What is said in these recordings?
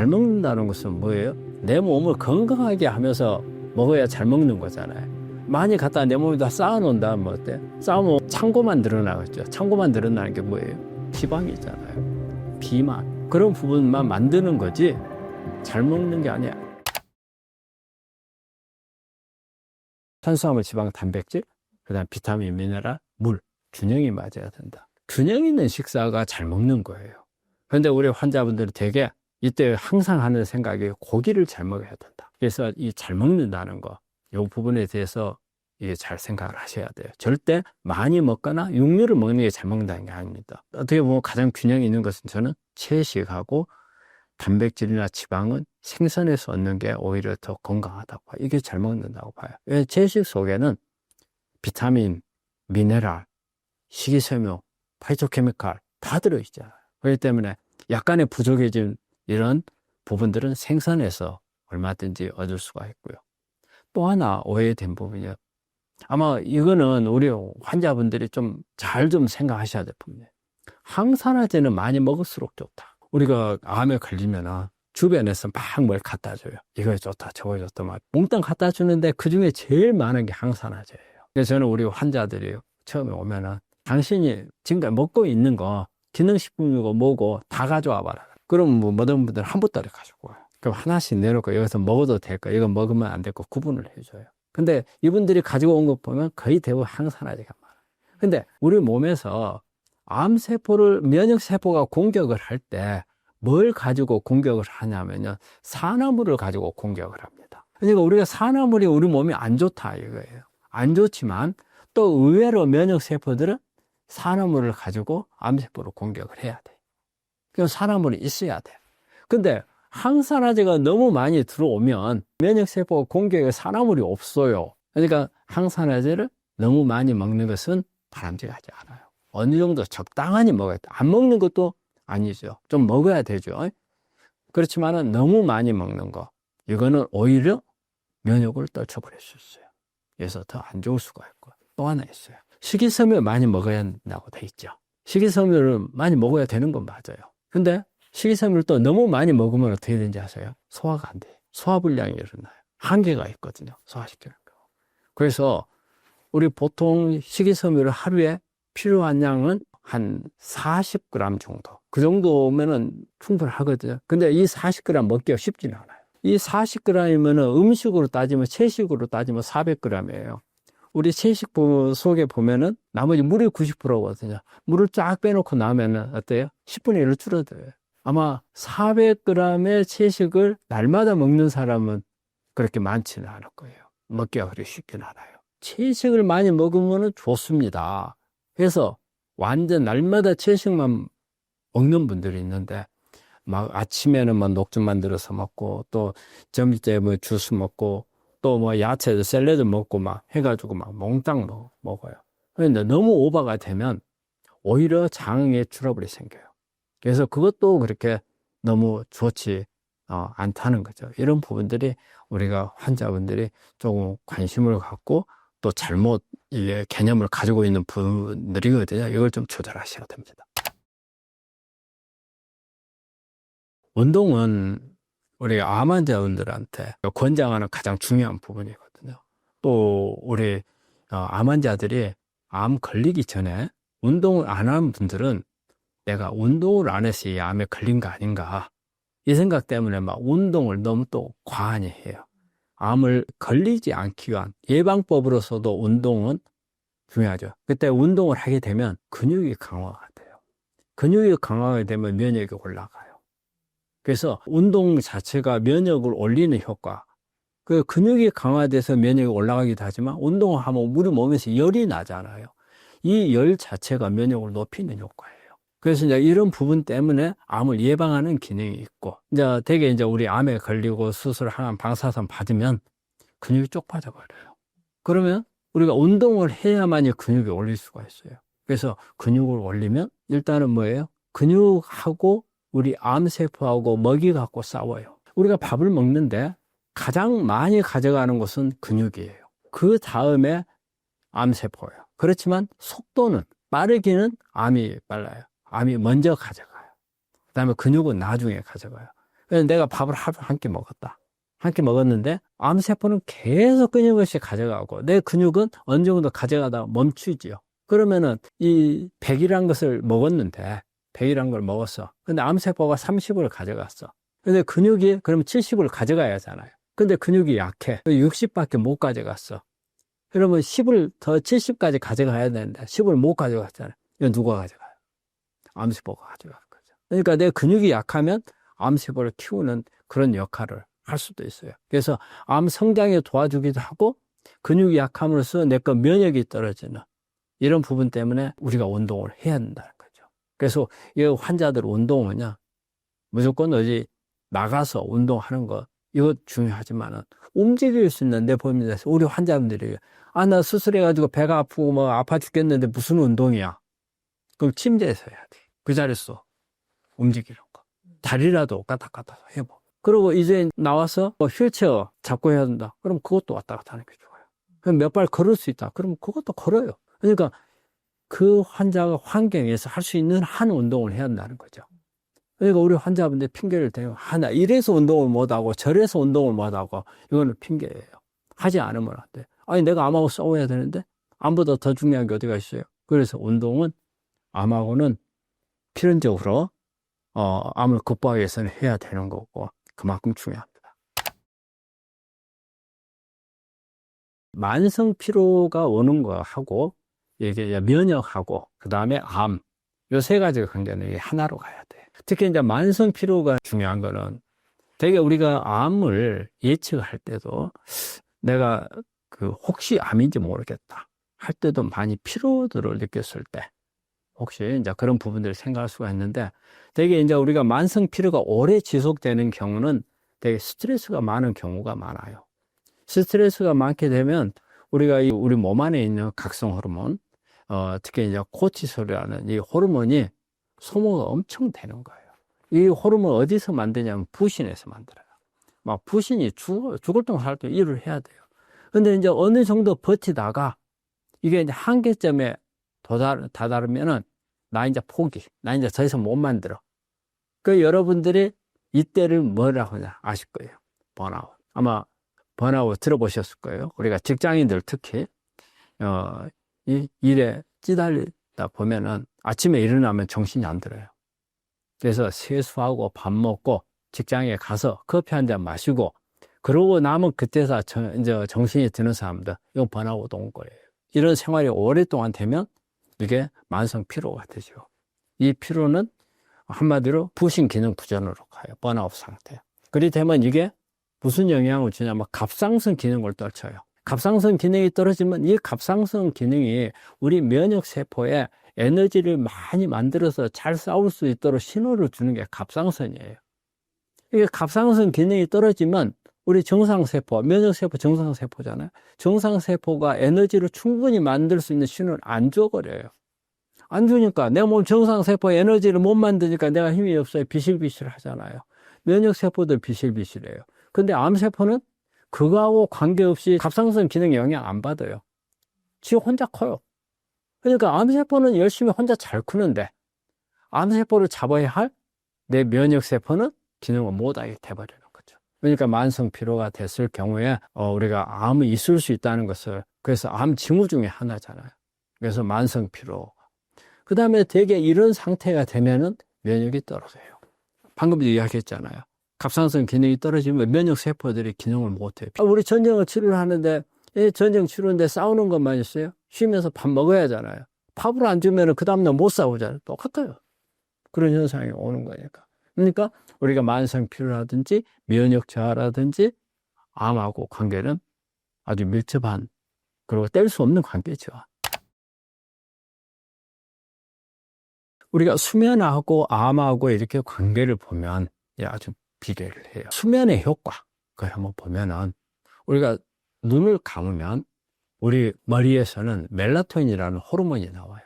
잘 먹는다는 것은 뭐예요? 내 몸을 건강하게 하면서 먹어야 잘 먹는 거잖아요. 많이 갖다 내 몸에다 쌓아놓는다면 어때? 쌓으면 창고만 늘어나겠죠. 창고만 늘어나는 게 뭐예요? 지방이잖아요. 비만. 그런 부분만 만드는 거지 잘 먹는 게 아니야. 탄수화물, 지방, 단백질, 그다음 비타민, 미네랄, 물 균형이 맞아야 된다. 균형 있는 식사가 잘 먹는 거예요. 그런데 우리 환자분들은 되게 이때 항상 하는 생각이 고기를 잘 먹어야 된다. 그래서 이 잘 먹는다는 거, 이 부분에 대해서 잘 생각을 하셔야 돼요. 절대 많이 먹거나 육류를 먹는 게 잘 먹는다는 게 아닙니다. 어떻게 보면 가장 균형 있는 것은 저는 채식하고 단백질이나 지방은 생선에서 얻는 게 오히려 더 건강하다고 봐요. 이게 잘 먹는다고 봐요. 왜? 채식 속에는 비타민, 미네랄, 식이섬유, 파이토케미칼 다 들어있잖아요. 그렇기 때문에 약간의 부족해진 이런 부분들은 생선에서 얼마든지 얻을 수가 있고요. 또 하나 오해된 부분이요. 아마 이거는 우리 환자분들이 좀 잘 생각하셔야 될 부분이에요. 항산화제는 많이 먹을수록 좋다. 우리가 암에 걸리면 주변에서 막 뭘 갖다 줘요. 이거 좋다, 저거 좋다, 막 몽땅 갖다 주는데 그 중에 제일 많은 게 항산화제예요. 그래서 저는 우리 환자들이 처음에 오면은 당신이 지금까지 먹고 있는 거 기능식품이고 뭐고 다 가져와 봐라. 그럼 뭐 모든 분들은 한 보따리 가지고 와요. 그럼 하나씩 내놓고 여기서 먹어도 될까? 이거 먹으면 안 될까? 구분을 해줘요. 근데 이분들이 가지고 온 거 보면 거의 대부분 항산화제가 많아요. 근데 우리 몸에서 암세포를, 면역세포가 공격을 할 때 뭘 가지고 공격을 하냐면요. 산화물을 가지고 공격을 합니다. 그러니까 우리가 산화물이 우리 몸에 안 좋다 이거예요. 안 좋지만 또 의외로 면역세포들은 산화물을 가지고 암세포를 공격을 해야 돼. 그럼 산화물이 있어야 돼. 근데 항산화제가 너무 많이 들어오면 면역세포 공격에 산화물이 없어요. 그러니까 항산화제를 너무 많이 먹는 것은 바람직하지 않아요. 어느 정도 적당히 먹어야 돼. 안 먹는 것도 아니죠. 좀 먹어야 되죠. 그렇지만은 너무 많이 먹는 거, 이거는 오히려 면역을 떨쳐버릴 수 있어요. 그래서 더 안 좋을 수가 있고. 또 하나 있어요. 식이섬유 많이 먹어야 한다고 돼 있죠. 식이섬유를 많이 먹어야 되는 건 맞아요. 근데 식이섬유를 또 너무 많이 먹으면 어떻게 되는지 아세요? 소화가 안 돼요. 소화불량이 일어나요. 한계가 있거든요. 소화시키는 거. 그래서 우리 보통 식이섬유를 하루에 필요한 양은 한 40g 정도. 그 정도면은 충분하거든요. 근데 이 40g 먹기가 쉽지는 않아요. 이 40g이면은 음식으로 따지면, 채식으로 따지면 400g이에요. 우리 채식 속에 보면은 나머지 물이 90%거든요. 물을 쫙 빼놓고 나면은 어때요? 10분의 1로 줄어들어요. 아마 400g의 채식을 날마다 먹는 사람은 그렇게 많지는 않을 거예요. 먹기가 그리 쉽진 않아요. 채식을 많이 먹으면 좋습니다. 그래서 완전 날마다 채식만 먹는 분들이 있는데, 막 아침에는 막 녹즙 만들어서 먹고, 또 점심 때 뭐 주스 먹고, 또 뭐 야채, 샐러드 먹고 막 해가지고 막 몽땅 먹어요. 그런데 너무 오버가 되면 오히려 장에 트러블이 생겨요. 그래서 그것도 그렇게 너무 좋지 않다는 거죠. 이런 부분들이 우리가 환자분들이 조금 관심을 갖고 또 잘못 개념을 가지고 있는 분들이거든요. 이걸 좀 조절하셔야 됩니다. 운동은 우리 암 환자분들한테 권장하는 가장 중요한 부분이거든요. 또 우리 암 환자들이 암 걸리기 전에 운동을 안 하는 분들은 내가 운동을 안 해서 이 암에 걸린 거 아닌가, 이 생각 때문에 막 운동을 너무 또 과하게 해요. 암을 걸리지 않기 위한 예방법으로서도 운동은 중요하죠. 그때 운동을 하게 되면 근육이 강화가 돼요. 근육이 강화가 되면 면역이 올라가요. 그래서 운동 자체가 면역을 올리는 효과, 그 근육이 강화돼서 면역이 올라가기도 하지만 운동을 하면 우리 몸에서 열이 나잖아요. 이 열 자체가 면역을 높이는 효과예요. 그래서 이제 이런 부분 때문에 암을 예방하는 기능이 있고, 이제 되게 이제 우리 암에 걸리고 수술을 하는 방사선 받으면 근육이 쪽 빠져버려요. 그러면 우리가 운동을 해야만이 근육이 올릴 수가 있어요. 그래서 근육을 올리면 일단은 뭐예요? 근육하고 우리 암세포하고 먹이 갖고 싸워요. 우리가 밥을 먹는데 가장 많이 가져가는 것은 근육이에요. 그 다음에 암세포예요. 그렇지만 속도는, 빠르기는 암이 빨라요. 암이 먼저 가져가요. 그 다음에 근육은 나중에 가져가요. 그래서 내가 밥을 하루 한 끼 먹었다. 한 끼 먹었는데 암세포는 계속 끊임없이 가져가고 내 근육은 어느 정도 가져가다가 멈추지요. 그러면은 이 100이란 것을 먹었는데 100이란 걸 먹었어. 근데 암세포가 30을 가져갔어. 근데 근육이 그럼 70을 가져가야 하잖아요. 근데 근육이 약해. 60밖에 못 가져갔어. 그러면 10을 더 70까지 가져가야 되는데 10을 못 가져갔잖아요. 이건 누가 가져가요? 암세포가 가져가는 거죠. 그러니까 내 근육이 약하면 암세포를 키우는 그런 역할을 할 수도 있어요. 그래서 암 성장에 도와주기도 하고 근육이 약함으로써 내 거 면역이 떨어지는 이런 부분 때문에 우리가 운동을 해야 된다는 거죠. 그래서 이 환자들 운동은요, 무조건 어디 나가서 운동하는 거 이거 중요하지만은 움직일 수 있는 내 범위에서 우리 환자분들이 나 수술해가지고 배가 아프고 뭐 아파 죽겠는데 무슨 운동이야? 그럼 침대에서 해야 돼. 그 자리에서 움직이는 거. 다리라도 까딱까딱 해봐. 그리고 이제 나와서 뭐 휠체어 잡고 해야 된다. 그럼 그것도 왔다 갔다 하는 게 좋아요. 그럼 몇 발 걸을 수 있다. 그럼 그것도 걸어요. 그러니까 그 환자가 환경에서 할 수 있는 한 운동을 해야 한다는 거죠. 그러니까 우리 환자분들 핑계를 대면 나 이래서 운동을 못하고 저래서 운동을 못하고 이거는 핑계예요. 하지 않으면 안 돼. 아니 내가 암하고 싸워야 되는데 암보다 더 중요한 게 어디가 있어요. 그래서 운동은 암하고는 필연적으로 암을 극복하기 위해서는 해야 되는 거고 그만큼 중요합니다. 만성 피로가 오는 거하고 이게 면역하고 그 다음에 암 요 세 가지가 관계는 하나로 가야 돼. 특히 이제 만성 피로가 중요한 거는 되게 우리가 암을 예측할 때도 내가 혹시 암인지 모르겠다 할 때도 많이 피로들을 느꼈을 때 혹시 이제 그런 부분들을 생각할 수가 있는데 되게 이제 우리가 만성 피로가 오래 지속되는 경우는 되게 스트레스가 많은 경우가 많아요. 스트레스가 많게 되면 우리가 우리 몸 안에 있는 각성 호르몬, 특히 이제 코티솔이라는 이 호르몬이 소모가 엄청 되는 거예요. 이 호르몬 어디서 만드냐면 부신에서 만들어요. 막 부신이 죽을 동안 살 때 일을 해야 돼요. 근데 이제 어느 정도 버티다가 이게 이제 한계점에 다다르면은 나 이제 포기, 나 이제 더 이상 못 만들어. 그 여러분들이 이때를 뭐라고 하냐 아실 거예요. 번아웃. 아마 번아웃 들어보셨을 거예요. 우리가 직장인들 특히 이 일에 찌달리다 보면은 아침에 일어나면 정신이 안 들어요. 그래서 세수하고 밥 먹고 직장에 가서 커피 한 잔 마시고 그러고 나면 그때서 이제 정신이 드는 사람들 이거 번아웃 온 거예요. 이런 생활이 오랫동안 되면 이게 만성 피로가 되죠. 이 피로는 한마디로 부신 기능 부전으로 가요. 번아웃 상태. 그리 되면 이게 무슨 영향을 주냐면 갑상선 기능을 떨쳐요. 갑상선 기능이 떨어지면 이 갑상선 기능이 우리 면역 세포에 에너지를 많이 만들어서 잘 싸울 수 있도록 신호를 주는 게 갑상선이에요. 이게 갑상선 기능이 떨어지면 우리 정상세포, 면역세포 정상세포잖아요. 정상세포가 에너지를 충분히 만들 수 있는 신호를 안 줘버려요. 안 주니까 내 몸 정상세포 에너지를 못 만드니까 내가 힘이 없어요. 비실비실 하잖아요. 면역세포도 비실비실해요. 근데 암세포는 그거하고 관계없이 갑상선 기능 영향 안 받아요. 지 혼자 커요. 그러니까 암세포는 열심히 혼자 잘 크는데 암세포를 잡아야 할 내 면역세포는 기능을 못하게 돼버리는 거죠. 그러니까 만성 피로가 됐을 경우에 우리가 암이 있을 수 있다는 것을 그래서 암 징후 중에 하나잖아요. 그래서 만성 피로. 그 다음에 되게 이런 상태가 되면은 면역이 떨어져요. 방금도 이야기했잖아요. 갑상선 기능이 떨어지면 면역세포들이 기능을 못해요. 우리 전쟁을 치료를 하는데 전쟁 치료인데 싸우는 것만 있어요? 쉬면서 밥 먹어야 하잖아요. 밥을 안 주면 그 다음날 못 싸우잖아요. 똑같아요. 그런 현상이 오는 거니까. 그러니까 우리가 만성 피로라든지 면역 저하라든지 암하고 관계는 아주 밀접한 그리고 뗄 수 없는 관계죠. 우리가 수면하고 암하고 이렇게 관계를 보면 아주 비례를 해요. 수면의 효과, 그걸 한번 보면은 우리가 눈을 감으면 우리 머리에서는 멜라토닌이라는 호르몬이 나와요.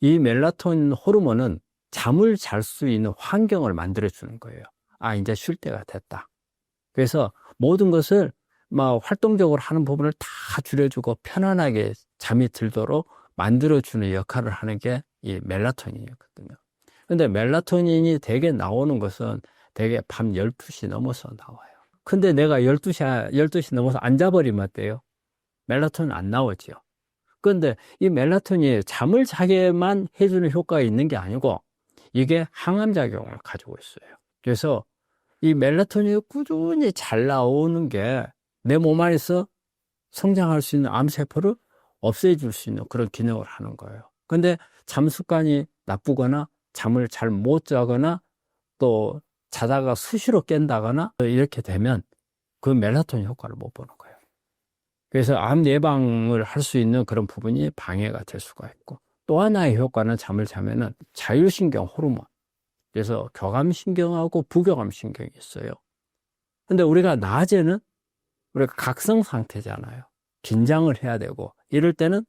이 멜라토닌 호르몬은 잠을 잘 수 있는 환경을 만들어주는 거예요. 이제 쉴 때가 됐다. 그래서 모든 것을 막 활동적으로 하는 부분을 다 줄여주고 편안하게 잠이 들도록 만들어주는 역할을 하는 게 이 멜라토닌이거든요. 근데 멜라토닌이 대개 나오는 것은 대개 밤 12시 넘어서 나와요. 근데 내가 12시 넘어서 앉아버리면 어때요? 멜라토닌 안 나오죠. 그런데 이 멜라토닌이 잠을 자게만 해주는 효과가 있는 게 아니고 이게 항암작용을 가지고 있어요. 그래서 이 멜라토닌이 꾸준히 잘 나오는 게 내 몸 안에서 성장할 수 있는 암세포를 없애줄 수 있는 그런 기능을 하는 거예요. 근데 잠 습관이 나쁘거나 잠을 잘 못 자거나 또 자다가 수시로 깬다거나 이렇게 되면 그 멜라토닌 효과를 못 보는 거예요. 그래서 암 예방을 할 수 있는 그런 부분이 방해가 될 수가 있고, 또 하나의 효과는 잠을 자면은 자율신경 호르몬, 그래서 교감신경하고 부교감신경이 있어요. 근데 우리가 낮에는 우리가 각성 상태잖아요. 긴장을 해야 되고 이럴 때는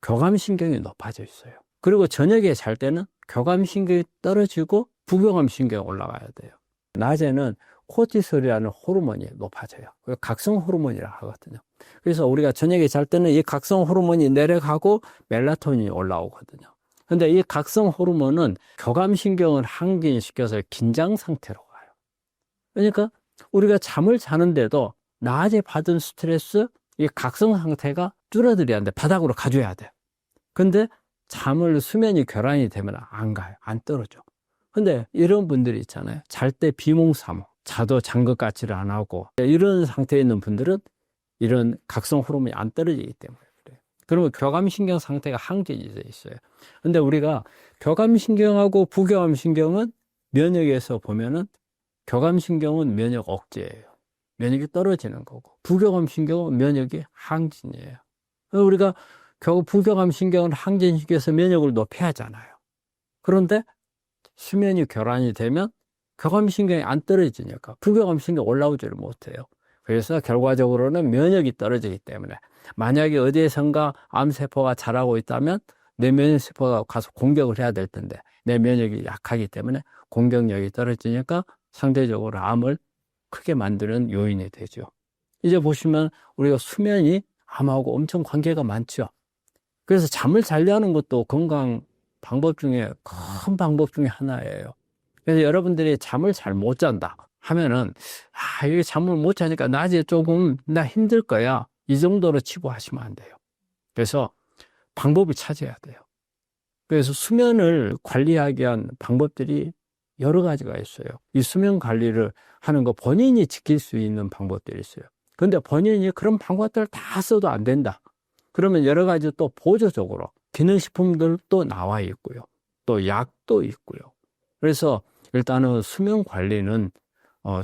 교감신경이 높아져 있어요. 그리고 저녁에 잘 때는 교감신경이 떨어지고 부교감신경이 올라가야 돼요. 낮에는 코티솔이라는 호르몬이 높아져요. 각성 호르몬이라고 하거든요. 그래서 우리가 저녁에 잘 때는 이 각성 호르몬이 내려가고 멜라토닌이 올라오거든요. 근데 이 각성 호르몬은 교감신경을 항진시켜서 긴장 상태로 가요. 그러니까 우리가 잠을 자는데도 낮에 받은 스트레스, 이 각성 상태가 줄어들어야 돼. 바닥으로 가줘야 돼. 근데 수면이 교란이 되면 안 가요. 안 떨어져. 근데 이런 분들이 있잖아요. 잘 때 비몽사몽, 자도 잔 것 같지를 안 하고, 이런 상태에 있는 분들은 이런 각성 호르몬이 안 떨어지기 때문에 그래요. 그러면 교감신경 상태가 항진이 돼 있어요. 근데 우리가 교감신경하고 부교감신경은 면역에서 보면은 교감신경은 면역 억제예요. 면역이 떨어지는 거고, 부교감신경은 면역이 항진이에요. 우리가 부교감신경을 항진시켜서 면역을 높여야 하잖아요. 그런데 수면이 교란이 되면 교감신경이 안 떨어지니까 부교감신경이 올라오지를 못해요. 그래서 결과적으로는 면역이 떨어지기 때문에 만약에 어디에선가 암세포가 자라고 있다면 내 면역세포가 가서 공격을 해야 될 텐데 내 면역이 약하기 때문에 공격력이 떨어지니까 상대적으로 암을 크게 만드는 요인이 되죠. 이제 보시면 우리가 수면이 암하고 엄청 관계가 많죠. 그래서 잠을 자려는 것도 건강 방법 중에 큰 방법 중에 하나예요. 그래서 여러분들이 잠을 잘 못 잔다 하면은 이게 잠을 못 자니까 낮에 조금 나 힘들 거야, 이 정도로 치부하시면 안 돼요. 그래서 방법을 찾아야 돼요. 그래서 수면을 관리하기 위한 방법들이 여러 가지가 있어요. 이 수면 관리를 하는 거 본인이 지킬 수 있는 방법들이 있어요. 근데 본인이 그런 방법들을 다 써도 안 된다. 그러면 여러 가지 또 보조적으로 기능식품들도 나와 있고요. 또 약도 있고요. 그래서 일단은 수면 관리는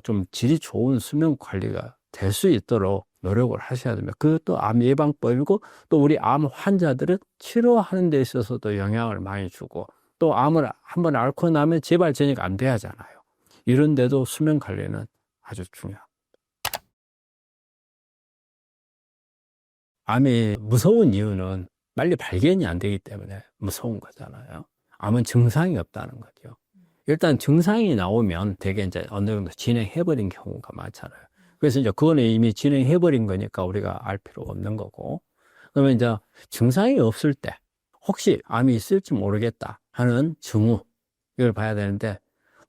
좀 질이 좋은 수면 관리가 될 수 있도록 노력을 하셔야 됩니다. 그것도 암 예방법이고 또 우리 암 환자들은 치료하는 데 있어서도 영향을 많이 주고 또 암을 한번 앓고 나면 재발전이가 안 돼야 하잖아요. 이런 데도 수면 관리는 아주 중요합니다. 암이 무서운 이유는 빨리 발견이 안 되기 때문에 무서운 거잖아요. 암은 증상이 없다는 거죠. 일단 증상이 나오면 되게 이제 어느 정도 진행해버린 경우가 많잖아요. 그래서 이제 그거는 이미 진행해버린 거니까 우리가 알 필요가 없는 거고. 그러면 이제 증상이 없을 때 혹시 암이 있을지 모르겠다 하는 징후, 이걸 봐야 되는데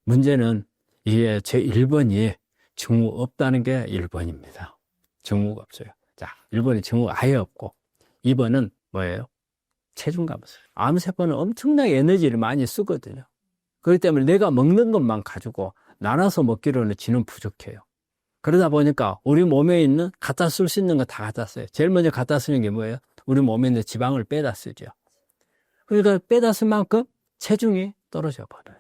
문제는 이게 제 1번이 징후 없다는 게 1번입니다. 징후가 없어요. 자, 1번이 징후가 아예 없고 2번은 뭐예요? 체중 감소. 암세포는 엄청나게 에너지를 많이 쓰거든요. 그렇기 때문에 내가 먹는 것만 가지고 나눠서 먹기로는 지는 부족해요. 그러다 보니까 우리 몸에 있는 갖다 쓸 수 있는 거 다 갖다 써요. 제일 먼저 갖다 쓰는 게 뭐예요? 우리 몸에 있는 지방을 빼다 쓰죠. 그러니까 빼다 쓸 만큼 체중이 떨어져 버려요.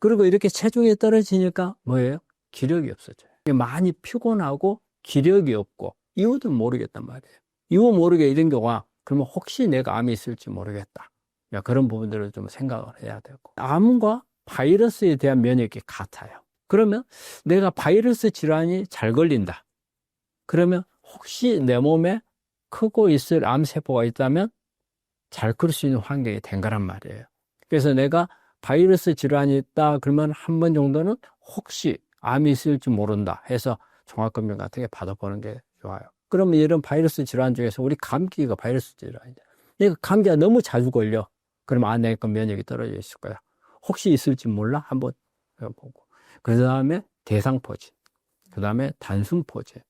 그리고 이렇게 체중이 떨어지니까 뭐예요? 기력이 없어져요. 많이 피곤하고 기력이 없고 이유도 모르겠단 말이에요. 이유 모르게 이런 경우가 그러면 혹시 내가 암이 있을지 모르겠다. 그런 부분들을 좀 생각을 해야 되고, 암과 바이러스에 대한 면역이 같아요. 그러면 내가 바이러스 질환이 잘 걸린다. 그러면 혹시 내 몸에 크고 있을 암세포가 있다면 잘 클 수 있는 환경이 된 거란 말이에요. 그래서 내가 바이러스 질환이 있다 그러면 한 번 정도는 혹시 암이 있을지 모른다 해서 종합검진 같은 게 받아보는 게 좋아요. 그러면 이런 바이러스 질환 중에서 우리 감기가 바이러스 질환이죠. 내가 감기가 너무 자주 걸려. 그러면 내가 면역이 떨어져 있을 거야. 혹시 있을지 몰라? 한번 보고. 그 다음에 대상포진, 그 다음에 단순포진.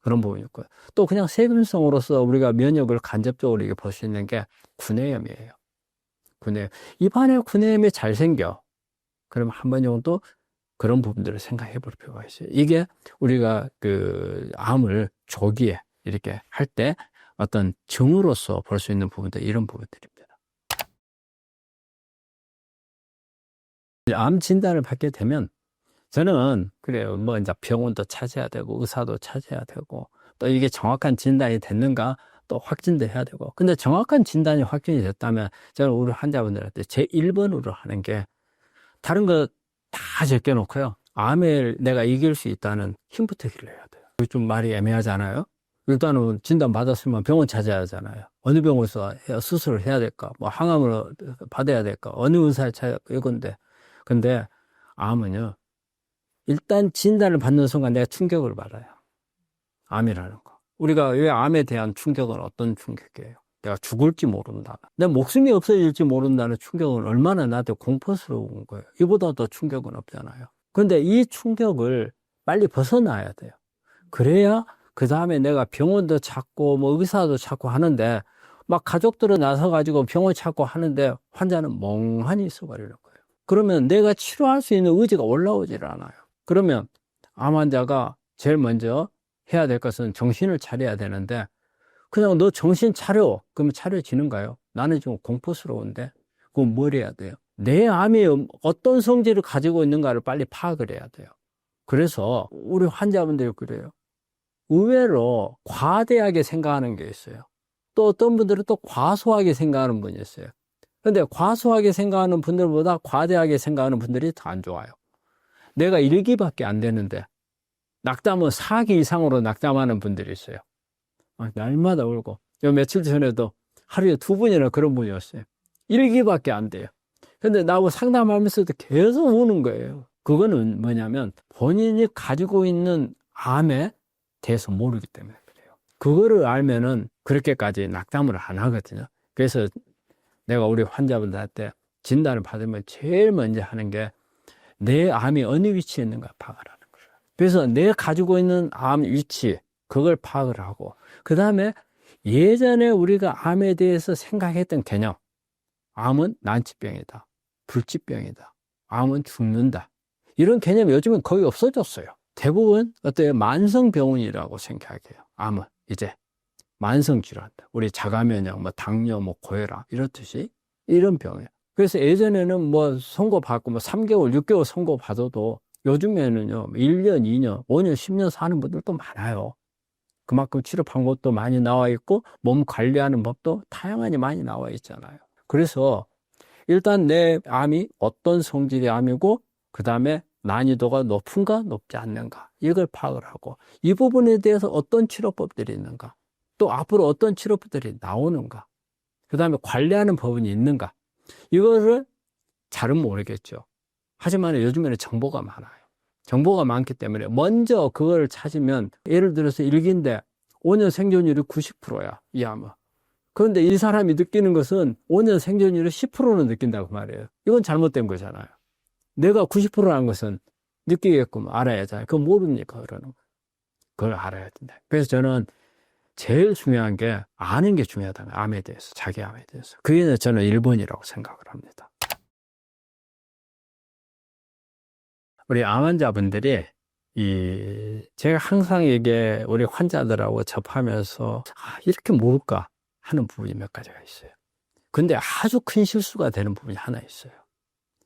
그런 부분이 있고요. 또 그냥 세균성으로서 우리가 면역을 간접적으로 이게 볼 수 있는 게 구내염이에요. 구내염. 입안에 구내염이 잘 생겨. 그럼 한 번 정도 그런 부분들을 생각해 볼 필요가 있어요. 이게 우리가 그 암을 조기에 이렇게 할 때 어떤 증으로서 볼 수 있는 부분들, 이런 부분들입니다. 암 진단을 받게 되면 저는 그래요. 뭐 이제 병원도 찾아야 되고 의사도 찾아야 되고 또 이게 정확한 진단이 됐는가 또 확진도 해야 되고. 근데 정확한 진단이 확진이 됐다면 저는 우리 환자분들한테 제 1번으로 하는 게 다른 거 다 제껴놓고요. 암을 내가 이길 수 있다는 힘부터 길러야 돼요. 좀 말이 애매하잖아요. 일단은 진단 받았으면 병원 찾아야 하잖아요. 어느 병원에서 수술을 해야 될까? 뭐 항암을 받아야 될까? 어느 의사를 찾아야 이건데. 근데 암은요. 일단 진단을 받는 순간 내가 충격을 받아요. 암이라는 거. 우리가 왜 암에 대한 충격은 어떤 충격이에요? 내가 죽을지 모른다. 내 목숨이 없어질지 모른다는 충격은 얼마나 나한테 공포스러운 거예요. 이보다 더 충격은 없잖아요. 그런데 이 충격을 빨리 벗어나야 돼요. 그래야 그 다음에 내가 병원도 찾고 뭐 의사도 찾고 하는데 막 가족들은 나서가지고 병원 찾고 하는데 환자는 멍하니 있어버리는 거예요. 그러면 내가 치료할 수 있는 의지가 올라오질 않아요. 그러면 암 환자가 제일 먼저 해야 될 것은 정신을 차려야 되는데 그냥 너 정신 차려. 그러면 차려지는가요? 나는 지금 공포스러운데 그럼 뭘 해야 돼요? 내 암이 어떤 성질을 가지고 있는가를 빨리 파악을 해야 돼요. 그래서 우리 환자분들이 그래요. 의외로 과대하게 생각하는 게 있어요. 또 어떤 분들은 또 과소하게 생각하는 분이 있어요. 그런데 과소하게 생각하는 분들보다 과대하게 생각하는 분들이 더 안 좋아요. 내가 1기밖에 안 되는데 낙담은 4기 이상으로 낙담하는 분들이 있어요. 날마다 울고. 요 며칠 전에도 하루에 2번이나 그런 분이 왔어요. 1기밖에 안 돼요. 근데 나하고 상담하면서도 계속 우는 거예요. 그거는 뭐냐면 본인이 가지고 있는 암에 대해서 모르기 때문에 그래요. 그거를 알면은 그렇게까지 낙담을 안 하거든요. 그래서 내가 우리 환자분들한테 진단을 받으면 제일 먼저 하는 게 내 암이 어느 위치에 있는가 파악을 하는 거예요. 그래서 내가 가지고 있는 암 위치, 그걸 파악을 하고, 그 다음에 예전에 우리가 암에 대해서 생각했던 개념, 암은 난치병이다, 불치병이다, 암은 죽는다, 이런 개념이 요즘은 거의 없어졌어요. 대부분 어때요? 만성병원이라고 생각해요. 암은 이제 만성질환, 우리 자가면역, 뭐 당뇨, 뭐 고혈압 이렇듯이 이런 병이에요. 그래서 예전에는 뭐 선고받고 뭐 3개월, 6개월 선고받아도 요즘에는요 1년, 2년, 5년, 10년 사는 분들도 많아요. 그만큼 치료 방법도 많이 나와 있고 몸 관리하는 법도 다양하니 많이 나와 있잖아요. 그래서 일단 내 암이 어떤 성질의 암이고 그 다음에 난이도가 높은가 높지 않는가 이걸 파악을 하고 이 부분에 대해서 어떤 치료법들이 있는가 또 앞으로 어떤 치료법들이 나오는가 그 다음에 관리하는 법이 있는가 이거를 잘은 모르겠죠. 하지만 요즘에는 정보가 많아요. 정보가 많기 때문에 먼저 그걸 찾으면 예를 들어서 1기인데 5년 생존율이 90%야 이 암은. 그런데 이 사람이 느끼는 것은 5년 생존율이 10%는 느낀다고 말해요. 이건 잘못된 거잖아요. 내가 90%라는 것은 느끼게끔 알아야잖아요. 그거 모릅니까? 그러는 거. 그걸 알아야 된다. 그래서 저는 제일 중요한 게 아는 게 중요하다. 암에 대해서, 자기 암에 대해서. 그게 저는 1번이라고 생각을 합니다. 우리 암 환자분들이 제가 항상 이게 우리 환자들하고 접하면서 이렇게 모를까 하는 부분이 몇 가지가 있어요. 근데 아주 큰 실수가 되는 부분이 하나 있어요.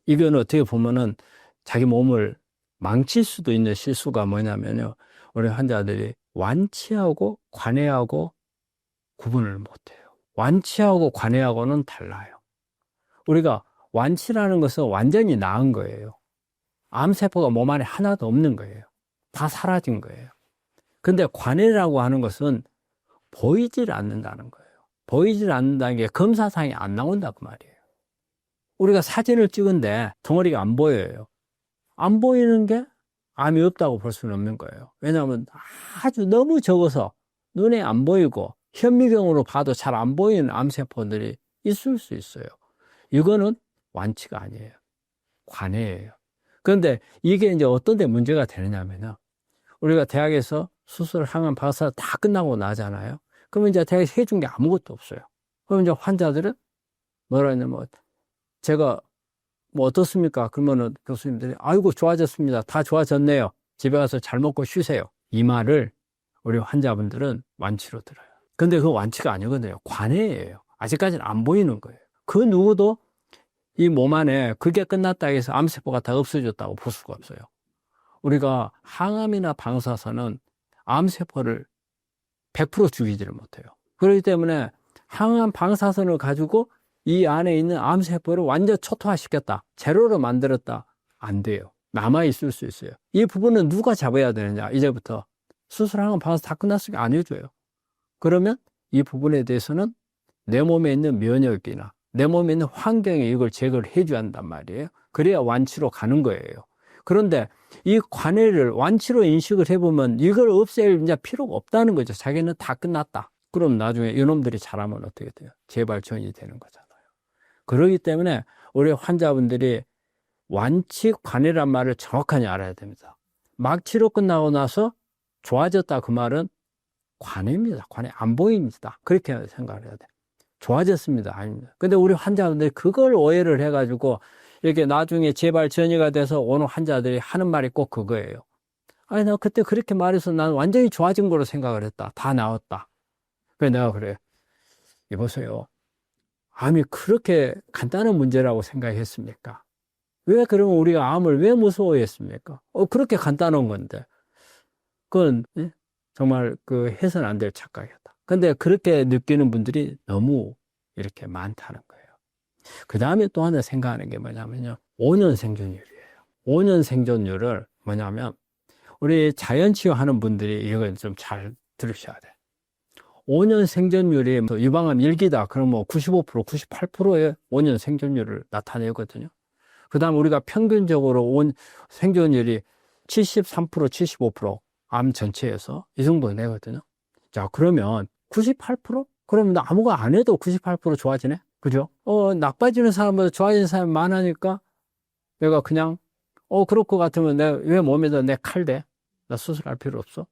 이건 어떻게 보면은 자기 몸을 망칠 수도 있는 실수가 뭐냐면요. 우리 환자들이 완치하고 관해하고 구분을 못해요. 완치하고 관해하고는 달라요. 우리가 완치라는 것은 완전히 나은 거예요. 암세포가 몸 안에 하나도 없는 거예요. 다 사라진 거예요. 근데 관해라고 하는 것은 보이질 않는다는 거예요. 보이질 않는다는 게 검사상에 안 나온다고 말이에요. 우리가 사진을 찍은데 덩어리가 안 보여요. 안 보이는 게 암이 없다고 볼 수는 없는 거예요. 왜냐하면 아주 너무 적어서 눈에 안 보이고 현미경으로 봐도 잘 안 보이는 암세포들이 있을 수 있어요. 이거는 완치가 아니에요. 관해예요. 그런데 이게 이제 어떤 데 문제가 되느냐면요. 우리가 대학에서 수술, 항암, 박사 다 끝나고 나잖아요. 그러면 이제 대학에서 해준 게 아무것도 없어요. 그럼 이제 환자들은 뭐라 했냐면, 뭐 제가 뭐 어떻습니까? 그러면은 교수님들이, 아이고, 좋아졌습니다. 다 좋아졌네요. 집에 가서 잘 먹고 쉬세요. 이 말을 우리 환자분들은 완치로 들어요. 근데 그 완치가 아니거든요. 관해예요. 아직까지는 안 보이는 거예요. 그 누구도 이 몸 안에 그게 끝났다 해서 암세포가 다 없어졌다고 볼 수가 없어요. 우리가 항암이나 방사선은 암세포를 100% 죽이지를 못해요. 그렇기 때문에 항암 방사선을 가지고 이 안에 있는 암세포를 완전 초토화시켰다, 제로로 만들었다, 안 돼요. 남아있을 수 있어요. 이 부분은 누가 잡아야 되느냐. 이제부터 수술하는 방사선 다 끝났으니까 안 해줘요. 그러면 이 부분에 대해서는 내 몸에 있는 면역이나 내 몸에 있는 환경에 이걸 제거를 해줘야 한단 말이에요. 그래야 완치로 가는 거예요. 그런데 이 관해를 완치로 인식을 해보면 이걸 없앨 이제 필요가 없다는 거죠. 자기는 다 끝났다. 그럼 나중에 이놈들이 잘하면 어떻게 돼요? 재발전이 되는 거잖아요. 그렇기 때문에 우리 환자분들이 완치 관해란 말을 정확하게 알아야 됩니다. 막 치료 끝나고 나서 좋아졌다 그 말은 관해입니다. 관해 안 보입니다. 그렇게 생각을 해야 돼요. 좋아졌습니다. 아닙니다. 근데 우리 환자분들이 그걸 오해를 해가지고 이렇게 나중에 재발 전이가 돼서 오는 환자들이 하는 말이 꼭 그거예요. 아니, 나 그때 그렇게 말해서 난 완전히 좋아진 거로 생각을 했다. 다 나았다. 그래서 내가 그래. 이보세요. 암이 그렇게 간단한 문제라고 생각했습니까? 왜 그러면 우리가 암을 왜 무서워했습니까? 그렇게 간단한 건데. 그건 정말 그 해서는 안 될 착각이었다. 근데 그렇게 느끼는 분들이 너무 이렇게 많다는 거예요. 그 다음에 또 하나 생각하는 게 뭐냐면요. 5년 생존율이에요. 5년 생존율을 뭐냐면, 우리 자연치유하는 분들이 이걸 좀 잘 들으셔야 돼. 5년 생존율이 유방암 1기다. 그럼 뭐 95%, 98%의 5년 생존율을 나타내거든요. 그 다음 우리가 평균적으로 생존율이 73%, 75%, 암 전체에서 이 정도 내거든요. 자, 그러면 98%? 그러면 아무거 안 해도 98% 좋아지네? 그죠? 나빠지는 사람보다 좋아지는 사람이 많으니까 내가 그냥, 그럴 것 같으면 내가 왜 몸에다 내 칼 대? 나 수술할 필요 없어?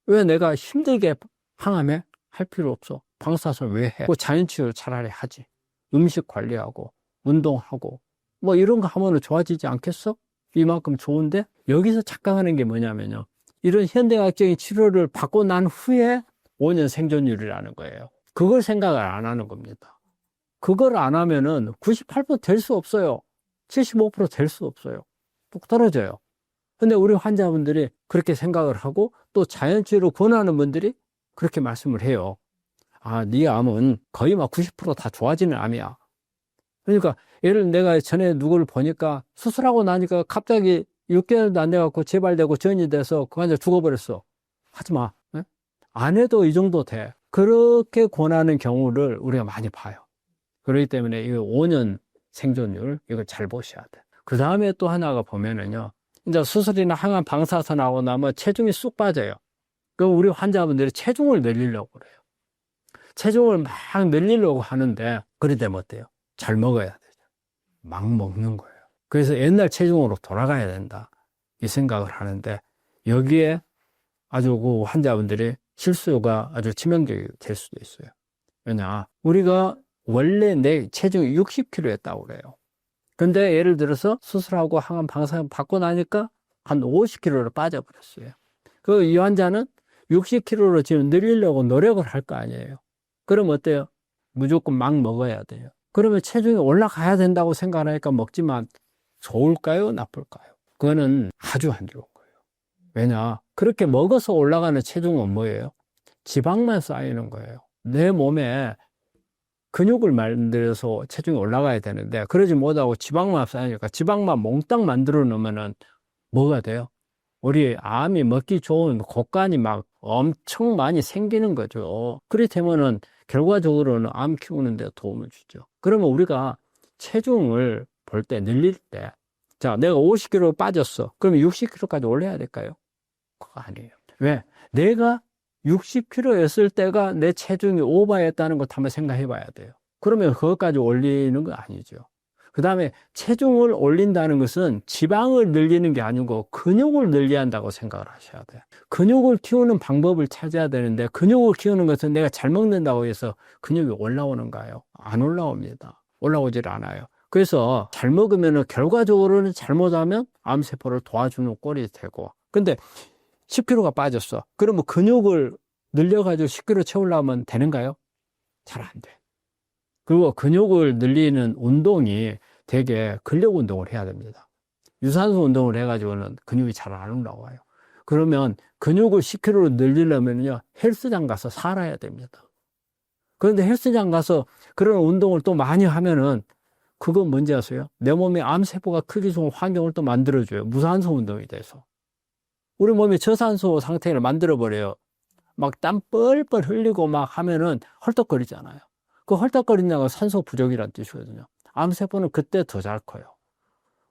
왜 내가 힘들게 항암해? 할 필요 없어. 방사선 왜 해? 자연치유를 차라리 하지. 음식 관리하고, 운동하고, 뭐 이런 거 하면 좋아지지 않겠어? 이만큼 좋은데? 여기서 착각하는 게 뭐냐면요. 이런 현대학적인 치료를 받고 난 후에 5년 생존율이라는 거예요. 그걸 생각을 안 하는 겁니다. 그걸 안 하면은 98% 될 수 없어요. 75% 될 수 없어요. 뚝 떨어져요. 근데 우리 환자분들이 그렇게 생각을 하고 또 자연치유를 권하는 분들이 그렇게 말씀을 해요. 아, 네 암은 거의 막 90% 다 좋아지는 암이야. 그러니까 예를 내가 전에 누구를 보니까 수술하고 나니까 갑자기 6개월도 안 돼갖고 재발되고 전이 돼서 그 환자 죽어버렸어. 하지 마. 네? 안 해도 이 정도 돼. 그렇게 권하는 경우를 우리가 많이 봐요. 그렇기 때문에 이 5년 생존율, 이걸 잘 보셔야 돼. 그 다음에 또 하나가 보면은요, 이제 수술이나 항암 방사선 하고 나면 체중이 쑥 빠져요. 그럼 우리 환자분들이 체중을 늘리려고 그래요. 체중을 막 늘리려고 하는데, 그래 되면 어때요? 잘 먹어야 되죠. 막 먹는 거예요. 그래서 옛날 체중으로 돌아가야 된다. 이 생각을 하는데, 여기에 아주 그 환자분들이 실수가 아주 치명적이 될 수도 있어요. 왜냐, 우리가 원래 내 체중이 60kg였다고 그래요. 근데 예를 들어서 수술하고 항암 방사선 받고 나니까 한 50kg로 빠져버렸어요. 이 환자는 60kg로 지금 늘리려고 노력을 할 거 아니에요. 그럼 어때요? 무조건 막 먹어야 돼요. 그러면 체중이 올라가야 된다고 생각하니까 먹지만 좋을까요? 나쁠까요? 그거는 아주 안 좋은 거예요. 왜냐? 그렇게 먹어서 올라가는 체중은 뭐예요? 지방만 쌓이는 거예요. 내 몸에 근육을 만들어서 체중이 올라가야 되는데 그러지 못하고 지방만 쌓이니까 지방만 몽땅 만들어 놓으면은 뭐가 돼요? 우리 암이 먹기 좋은 곡간이 막 엄청 많이 생기는 거죠. 그렇다면은 결과적으로는 암 키우는 데 도움을 주죠. 그러면 우리가 체중을 볼 때 늘릴 때, 자, 내가 50kg 빠졌어. 그러면 60kg까지 올려야 될까요? 그거 아니에요. 왜? 내가 60kg였을 때가 내 체중이 오버했다는 것 한번 생각해 봐야 돼요. 그러면 그것까지 올리는 건 아니죠. 그 다음에 체중을 올린다는 것은 지방을 늘리는 게 아니고 근육을 늘려야 한다고 생각을 하셔야 돼요. 근육을 키우는 방법을 찾아야 되는데 근육을 키우는 것은 내가 잘 먹는다고 해서 근육이 올라오는가요? 안 올라옵니다. 올라오질 않아요. 그래서 잘 먹으면 결과적으로는 잘못하면 암세포를 도와주는 꼴이 되고, 근데 10kg가 빠졌어. 그러면 근육을 늘려가지고 10kg 채우려면 되는가요? 잘 안 돼. 그리고 근육을 늘리는 운동이 되게 근력 운동을 해야 됩니다. 유산소 운동을 해가지고는 근육이 잘 안 올라와요. 그러면 근육을 10kg로 늘리려면요, 헬스장 가서 살아야 됩니다. 그런데 헬스장 가서 그런 운동을 또 많이 하면은 그건 뭔지 아세요? 내 몸에 암세포가 크기 좋은 환경을 또 만들어줘요. 무산소 운동이 돼서. 우리 몸이 저산소 상태를 만들어버려요. 막 땀 뻘뻘 흘리고 막 하면은 헐떡거리잖아요. 그 헐떡거린다고 산소 부족이라는 뜻이거든요. 암세포는 그때 더 잘 커요.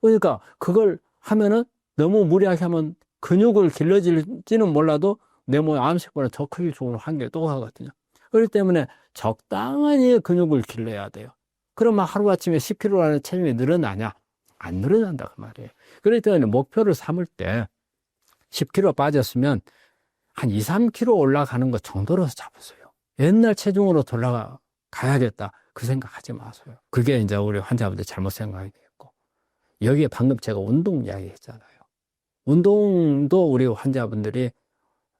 그러니까 그걸 하면은 너무 무리하게 하면 근육을 길러질지는 몰라도 내 몸에 암세포는 더 크기 좋은 환경에 또 가거든요. 그렇기 때문에 적당히 근육을 길러야 돼요. 그러면 하루아침에 10kg라는 체중이 늘어나냐? 안 늘어난다 그 말이에요. 그렇기 때문에 목표를 삼을 때 10kg 빠졌으면 한 2, 3kg 올라가는 것 정도로 잡으세요. 옛날 체중으로 돌아가야겠다 그 생각하지 마세요. 그게 이제 우리 환자분들 잘못 생각이 되겠고, 여기에 방금 제가 운동 이야기 했잖아요. 운동도 우리 환자분들이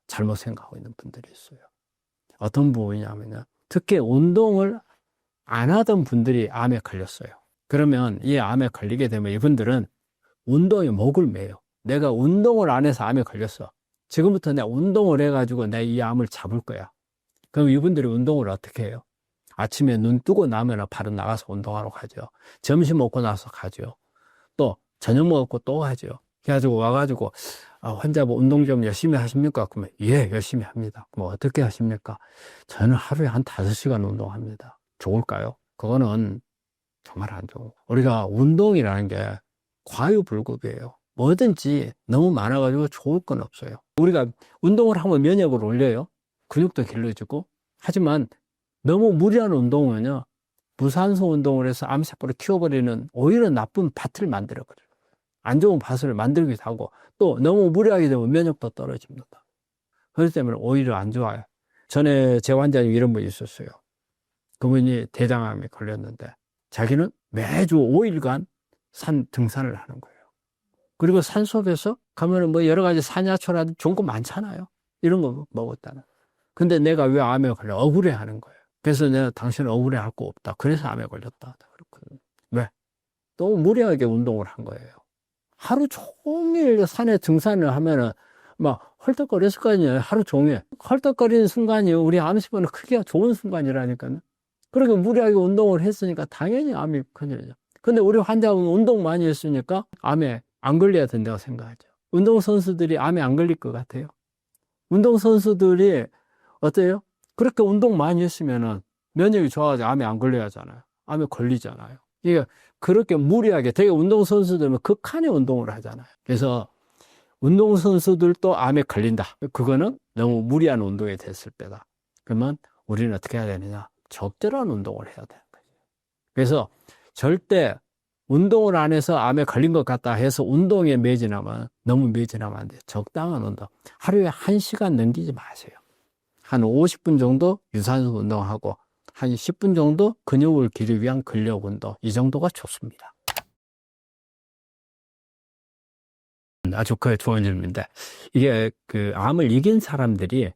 잘못 생각하고 있는 분들이 있어요. 어떤 부분이냐면요, 특히 운동을 안 하던 분들이 암에 걸렸어요. 그러면 이 암에 걸리게 되면 이분들은 운동에 목을 매요. 내가 운동을 안 해서 암에 걸렸어. 지금부터 내가 운동을 해가지고 내 이 암을 잡을 거야. 그럼 이분들이 운동을 어떻게 해요? 아침에 눈 뜨고 나면 바로 나가서 운동하러 가죠. 점심 먹고 나서 가죠. 또 저녁 먹고 또 가죠. 그래가지고 와가지고 환자분 운동 좀 열심히 하십니까? 그러면 예, 열심히 합니다. 뭐 어떻게 하십니까? 저는 하루에 한 5시간 운동합니다. 좋을까요? 그거는 정말 안 좋고, 우리가 운동이라는 게 과유불급이에요. 뭐든지 너무 많아가지고 좋을 건 없어요. 우리가 운동을 하면 면역을 올려요. 근육도 길러지고. 하지만 너무 무리한 운동은요, 무산소 운동을 해서 암세포를 키워버리는 오히려 나쁜 밭을 만들어버려요. 안 좋은 밭을 만들기도 하고, 또 너무 무리하게 되면 면역도 떨어집니다. 그렇기 때문에 오히려 안 좋아요. 전에 제 환자님 이런 분이 있었어요. 그분이 대장암에 걸렸는데 자기는 매주 5일간 산 등산을 하는 거예요. 그리고 산속에서 가면은 뭐 여러 가지 산야초라든지 좋은 거 많잖아요. 이런 거 먹었다는. 근데 내가 왜 암에 걸려? 억울해 하는 거예요. 그래서 내가 당신은 억울해 할 거 없다. 그래서 암에 걸렸다. 그렇거든요. 왜? 너무 무리하게 운동을 한 거예요. 하루 종일 산에 등산을 하면은 막 헐떡거렸을 거 아니에요. 하루 종일. 헐떡거리는 순간이 우리 암세포는 크기가 좋은 순간이라니까요. 그렇게 무리하게 운동을 했으니까 당연히 암이 걸려요. 근데 우리 환자분 운동 많이 했으니까 암에 안 걸려야 된다고 생각하죠. 운동선수들이 암에 안 걸릴 것 같아요. 운동선수들이 어때요? 그렇게 운동 많이 했으면은 면역이 좋아가지고 암에 안 걸려야 하잖아요. 암에 걸리잖아요. 이게 그렇게 무리하게, 되게 운동선수들은 극한의 운동을 하잖아요. 그래서 운동선수들도 암에 걸린다. 그거는 너무 무리한 운동이 됐을 때다. 그러면 우리는 어떻게 해야 되느냐? 적절한 운동을 해야 되는 거죠. 그래서 절대 운동을 안 해서 암에 걸린 것 같다 해서 운동에 매진하면, 너무 매진하면 안 돼요. 적당한 운동. 하루에 1시간 넘기지 마세요. 한 50분 정도 유산소 운동하고 한 10분 정도 근육을 기르기 위한 근력 운동, 이 정도가 좋습니다. 아주 좋은 질문인데, 이게 그 암을 이긴 사람들이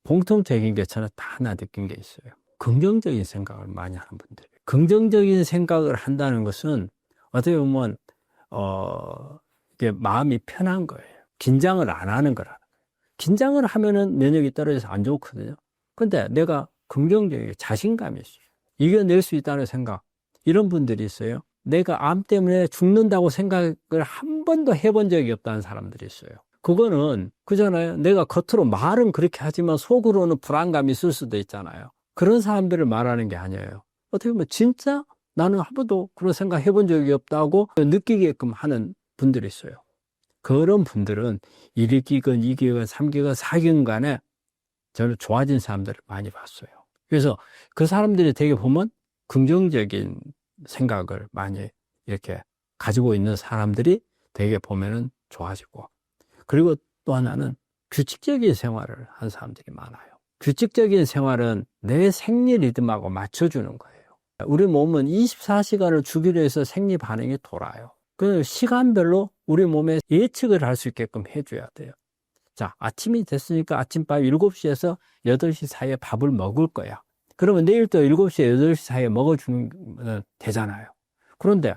공통적인 게 저는 다 하나 느낀 게 있어요. 긍정적인 생각을 많이 하는 분들. 긍정적인 생각을 한다는 것은 어떻게 보면 이게 마음이 편한 거예요. 긴장을 안 하는 거라는 거예요. 긴장을 하면은 면역이 떨어져서 안 좋거든요. 근데 내가 긍정적이게 자신감이 있어요. 이겨낼 수 있다는 생각. 이런 분들이 있어요. 내가 암 때문에 죽는다고 생각을 한 번도 해본 적이 없다는 사람들이 있어요. 그거는 그잖아요. 내가 겉으로 말은 그렇게 하지만 속으로는 불안감이 있을 수도 있잖아요. 그런 사람들을 말하는 게 아니에요. 어떻게 보면 진짜 나는 한 번도 그런 생각 해본 적이 없다고 느끼게끔 하는 분들이 있어요. 그런 분들은 1기건, 2기건, 3기건, 4기건 간에 저는 좋아진 사람들을 많이 봤어요. 그래서 그 사람들이 되게 보면 긍정적인 생각을 많이 이렇게 가지고 있는 사람들이 되게 보면은 좋아지고, 그리고 또 하나는 규칙적인 생활을 한 사람들이 많아요. 규칙적인 생활은 내 생리 리듬하고 맞춰주는 거예요. 우리 몸은 24시간을 주기로 해서 생리 반응이 돌아요. 그 시간별로 우리 몸에 예측을 할 수 있게끔 해줘야 돼요. 자, 아침이 됐으니까 아침밥 7시에서 8시 사이에 밥을 먹을 거야. 그러면 내일도 7시에 8시 사이에 먹어주면 되잖아요. 그런데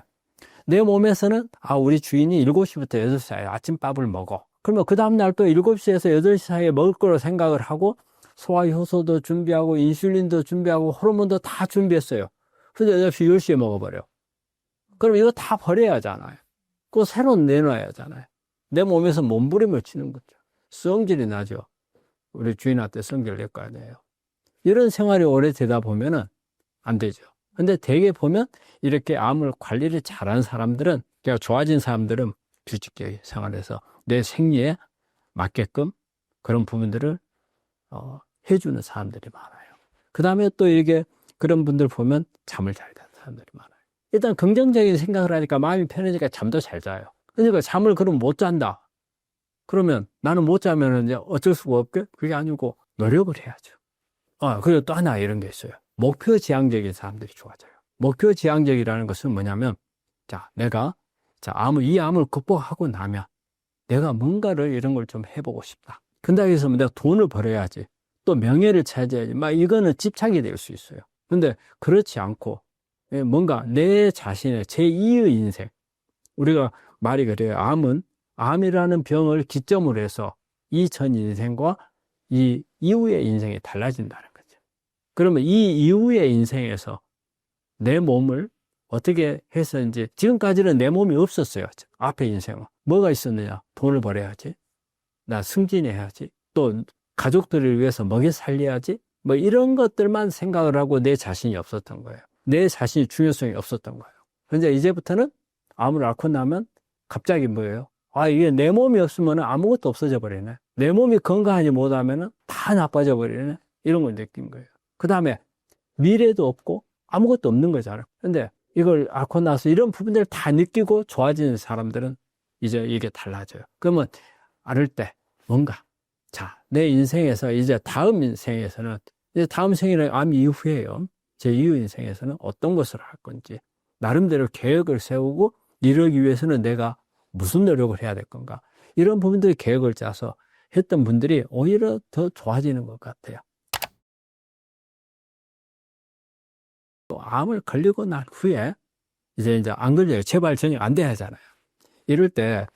내 몸에서는 우리 주인이 7시부터 8시 사이에 아침밥을 먹어. 그러면 그 다음날 또 7시에서 8시 사이에 먹을 거로 생각을 하고 소화효소도 준비하고 인슐린도 준비하고 호르몬도 다 준비했어요. 근데 8시, 10시에 먹어버려. 그럼 이거 다 버려야 하잖아요. 그거 새로 내놔야 하잖아요. 내 몸에서 몸부림을 치는 거죠. 성질이 나죠. 우리 주인한테 성질 낼 거 아니에요. 이런 생활이 오래 되다 보면은 안 되죠. 근데 대개 보면 이렇게 암을 관리를 잘한 사람들은, 그러니까 좋아진 사람들은 규칙적인 생활에서 내 생리에 맞게끔 그런 부분들을 해주는 사람들이 많아요. 그 다음에 또 이게 그런 분들 보면 잠을 잘 자는 사람들이 많아요. 일단 긍정적인 생각을 하니까 마음이 편해지니까 잠도 잘 자요. 그러니까 잠을 그럼 못 잔다. 그러면 나는 못 자면 이제 어쩔 수가 없게? 그게 아니고 노력을 해야죠. 그리고 또 하나 이런 게 있어요. 목표 지향적인 사람들이 좋아져요. 목표 지향적이라는 것은 뭐냐면, 자, 내가, 이 암을 극복하고 나면 내가 뭔가를 이런 걸 좀 해보고 싶다. 근데 여기서 내가 돈을 벌어야지. 또 명예를 찾아야지. 이거는 집착이 될 수 있어요. 근데 그렇지 않고, 뭔가 내 자신의 제2의 인생. 우리가 말이 그래요. 암이라는 병을 기점으로 해서 이 전 인생과 이 이후의 인생이 달라진다는 거죠. 그러면 이 이후의 인생에서 내 몸을 어떻게 해서 이제, 지금까지는 내 몸이 없었어요. 앞에 인생은. 뭐가 있었느냐? 돈을 벌어야지. 나 승진해야지. 또 가족들을 위해서 먹여 살려야지. 이런 것들만 생각을 하고 내 자신이 없었던 거예요. 내 자신이 중요성이 없었던 거예요. 그런데 이제부터는 암을 앓고 나면 갑자기 뭐예요? 이게 내 몸이 없으면 아무것도 없어져 버리네. 내 몸이 건강하지 못하면 다 나빠져 버리네. 이런 걸 느낀 거예요. 그 다음에 미래도 없고 아무것도 없는 거잖아요. 근데 이걸 앓고 나서 이런 부분들을 다 느끼고 좋아지는 사람들은 이제 이게 달라져요. 그러면 앓을 때 뭔가, 내 인생에서 이제 다음 인생에서는, 이제 다음 생에는 암 이후에요. 제 이후 인생에서는 어떤 것을 할 건지 나름대로 계획을 세우고, 이러기 위해서는 내가 무슨 노력을 해야 될 건가, 이런 부분들 계획을 짜서 했던 분들이 오히려 더 좋아지는 것 같아요. 또 암을 걸리고 난 후에 이제 안 걸려요. 재발 전혀 안 돼야 하잖아요. 이럴 때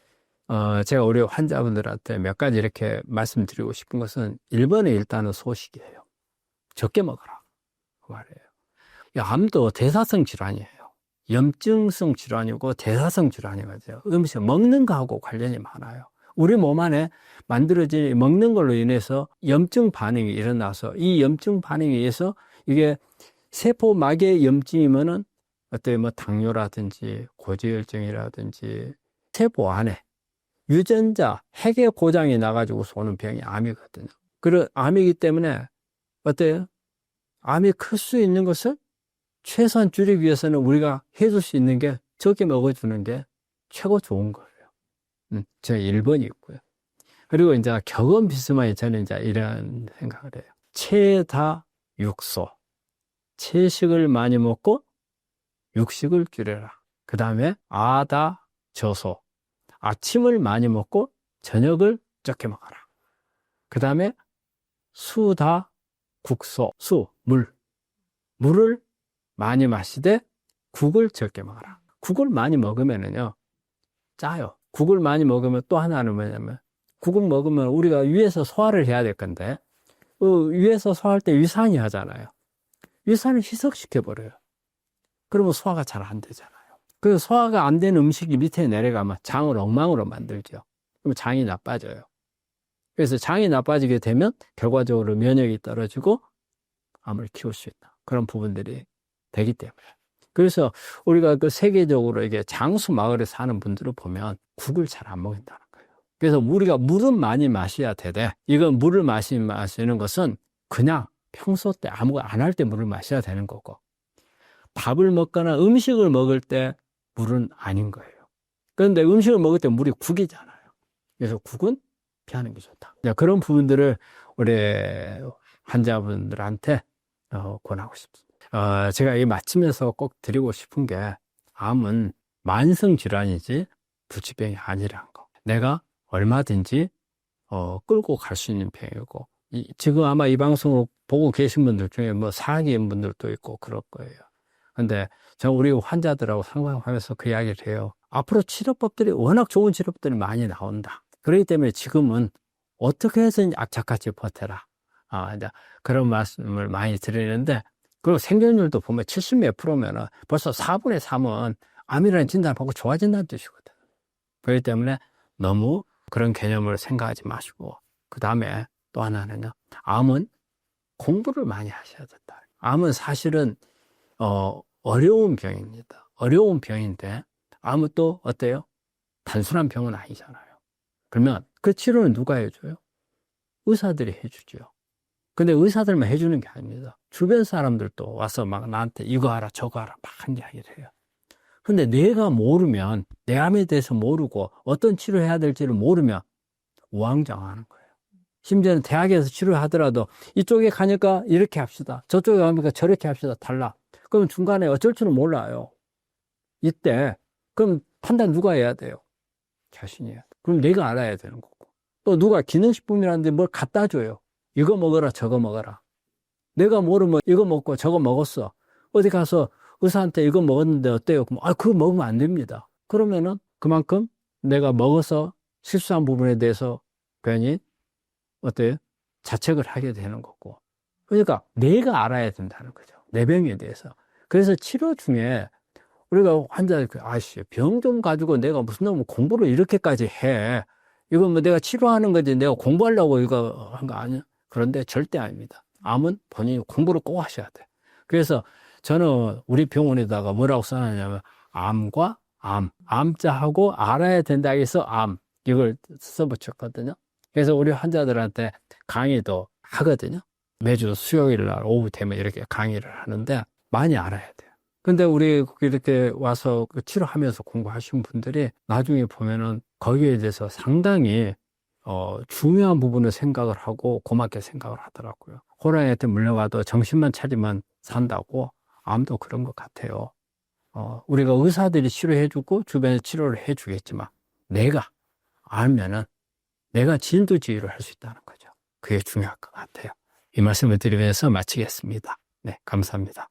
제가 우리 환자분들한테 몇 가지 이렇게 말씀드리고 싶은 것은, 1번에 일단은 소식이에요. 적게 먹어라 그 말이에요. 암도 대사성 질환이에요. 염증성 질환이고 대사성 질환이거든요. 음식 먹는 거하고 관련이 많아요. 우리 몸 안에 만들어진 먹는 걸로 인해서 염증 반응이 일어나서, 이 염증 반응에 의해서 이게 세포막의 염증이면은 당뇨라든지 고지혈증이라든지 세포 안에 유전자 핵의 고장이 나가지고 오는 병이 암이거든요. 그런 암이기 때문에 암이 클 수 있는 것을 최소한 줄이기 위해서는 우리가 해줄 수 있는 게 적게 먹어주는 게 최고 좋은 거예요. 저 1번이 있고요. 그리고 이제 격언 비스마에 저는 이제 이런 생각을 해요. 체다육소. 채식을 많이 먹고 육식을 줄여라. 그 다음에 아다저소. 아침을 많이 먹고 저녁을 적게 먹어라. 그 다음에 수다국소. 물을 많이 마시되 국을 적게 먹어라. 국을 많이 먹으면은요, 짜요. 국을 많이 먹으면 또 하나는 뭐냐면, 국을 먹으면 우리가 위에서 소화를 해야 될 건데, 위에서 소화할 때 위산이 하잖아요. 위산을 희석시켜버려요. 그러면 소화가 잘 안 되잖아요. 그 소화가 안 되는 음식이 밑에 내려가면 장을 엉망으로 만들죠. 그러면 장이 나빠져요. 그래서 장이 나빠지게 되면 결과적으로 면역이 떨어지고 암을 키울 수 있다. 그런 부분들이 되기 때문에. 그래서 우리가 그 세계적으로 이게 장수 마을에 사는 분들을 보면 국을 잘 안 먹는다는 거예요. 그래서 우리가 물은 많이 마셔야 되되, 이건 물을 마시는 것은 그냥 평소 때 아무것도 안 할 때 물을 마셔야 되는 거고, 밥을 먹거나 음식을 먹을 때 물은 아닌 거예요. 그런데 음식을 먹을 때 물이 국이잖아요. 그래서 국은 피하는 게 좋다. 그런 부분들을 우리 환자분들한테 권하고 싶습니다. 제가 이 마치면서 꼭 드리고 싶은 게 암은 만성 질환이지 불치병이 아니라는 거. 내가 얼마든지 끌고 갈 수 있는 병이고, 지금 아마 이 방송을 보고 계신 분들 중에 뭐 사학인 분들도 있고 그럴 거예요. 근데 저는 우리 환자들하고 상담하면서 그 이야기를 해요. 앞으로 치료법들이 워낙 좋은 치료법들이 많이 나온다. 그렇기 때문에 지금은 어떻게 해서 악착같이 버텨라. 이제 그런 말씀을 많이 드리는데, 그리고 생존율도 보면 70 몇 프로면은 벌써 4분의 3은 암이라는 진단을 받고 좋아진다는 뜻이거든. 그렇기 때문에 너무 그런 개념을 생각하지 마시고, 그 다음에 또 하나는요, 암은 공부를 많이 하셔야 된다. 암은 사실은 어려운 병입니다. 어려운 병인데 암은 또 어때요? 단순한 병은 아니잖아요. 그러면 그 치료는 누가 해줘요? 의사들이 해주죠. 근데 의사들만 해주는 게 아닙니다. 주변 사람들도 와서 막 나한테 이거 하라 저거 하라 막 이야기를 해요. 근데 내가 모르면, 내 암에 대해서 모르고 어떤 치료해야 될지를 모르면 우왕좌왕하는 거예요. 심지어는 대학에서 치료하더라도 이쪽에 가니까 이렇게 합시다, 저쪽에 가니까 저렇게 합시다, 달라. 그럼 중간에 어쩔 줄은 몰라요. 이때 그럼 판단 누가 해야 돼요? 자신이 해야 돼. 그럼 내가 알아야 되는 거고, 또 누가 기능식품이라는데 뭘 갖다 줘요. 이거 먹어라 저거 먹어라. 내가 모르면 이거 먹고 저거 먹었어. 어디 가서 의사한테 이거 먹었는데 어때요? 그럼 그거 먹으면 안 됩니다. 그러면은 그만큼 내가 먹어서 실수한 부분에 대해서 괜히 어때요? 자책을 하게 되는 거고. 그러니까 내가 알아야 된다는 거죠. 내 병에 대해서. 그래서 치료 중에 우리가 환자, 병 좀 가지고 내가 무슨 놈 공부를 이렇게까지 해. 이거 뭐 내가 치료하는 거지 내가 공부하려고 이거 한 거 아니야? 그런데 절대 아닙니다. 암은 본인이 공부를 꼭 하셔야 돼. 그래서 저는 우리 병원에다가 뭐라고 써놨냐면, 암과 암, 암자하고 알아야 된다 해서 암, 이걸 써붙였거든요. 그래서 우리 환자들한테 강의도 하거든요. 매주 수요일 날 오후 되면 이렇게 강의를 하는데 많이 알아야 돼요. 근데 우리 이렇게 와서 치료하면서 공부하신 분들이 나중에 보면은 거기에 대해서 상당히 중요한 부분을 생각을 하고 고맙게 생각을 하더라고요. 호랑이한테 물려가도 정신만 차리면 산다고, 암도 그런 것 같아요. 우리가 의사들이 치료해주고 주변에 치료를 해주겠지만 내가 알면은 내가 진두지휘를 할 수 있다는 거죠. 그게 중요할 것 같아요. 이 말씀을 드리면서 마치겠습니다. 네, 감사합니다.